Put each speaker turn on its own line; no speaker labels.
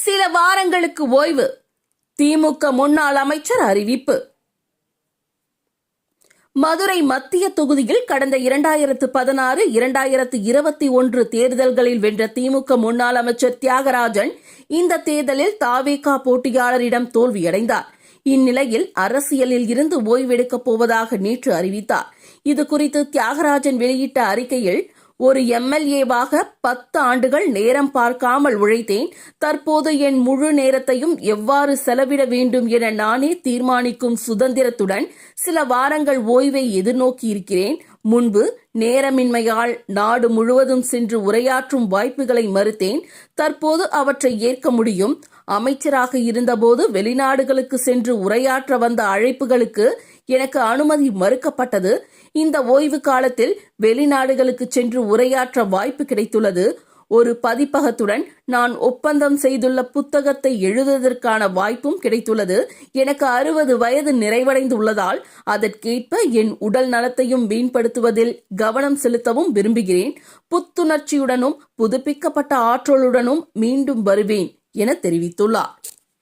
சில வாரங்களுக்கு ஓய்வு. திமுக முன்னாள் அமைச்சர் அறிவிப்பு. மதுரை மத்திய தொகுதியில் கடந்த 2016, 2021 தேர்தல்களில் வென்ற திமுக முன்னாள் அமைச்சர் தியாகராஜன் இந்த தேர்தலில் தவேகா போட்டியாளரிடம் தோல்வியடைந்தார். இந்நிலையில் அரசியலில் இருந்து ஓய்வெடுக்கப் போவதாக நேற்று அறிவித்தார். இதுகுறித்து தியாகராஜன் வெளியிட்ட அறிக்கையில், ஒரு எம்எல்ஏவாக 10 ஆண்டுகள் நேரம் பார்க்காமல் உழைத்தேன். தற்போது என் முழு நேரத்தையும் எவ்வாறு செலவிட வேண்டும் என நானே தீர்மானிக்கும் சுதந்திரத்துடன் சில வாரங்கள் ஓய்வை எதிர்நோக்கி இருக்கிறேன். முன்பு நேரமின்மையால் நாடு முழுவதும் சென்று உரையாற்றும் வாய்ப்புகளை மறுத்தேன். தற்போது அவற்றை ஏற்க முடியும். அமைச்சராக இருந்தபோது வெளிநாடுகளுக்கு சென்று உரையாற்ற வந்த அழைப்புகளுக்கு எனக்கு அனுமதி மறுக்கப்பட்டது. இந்த ஓய்வு காலத்தில் வெளிநாடுகளுக்கு சென்று உரையாற்ற வாய்ப்பு கிடைத்துள்ளது. ஒரு பதிப்பகத்துடன் நான் ஒப்பந்தம் செய்துள்ள புத்தகத்தை எழுதுவதற்கான வாய்ப்பும் கிடைத்துள்ளது. எனக்கு 60 வயது நிறைவடைந்துள்ளதால் அதற்கேற்ப என் உடல் நலத்தையும் மேம்படுத்துவதில் கவனம் செலுத்தவும் விரும்புகிறேன். புத்துணர்ச்சியுடனும் புதுப்பிக்கப்பட்ட ஆற்றலுடனும் மீண்டும் வருவேன் என தெரிவித்துள்ளார்.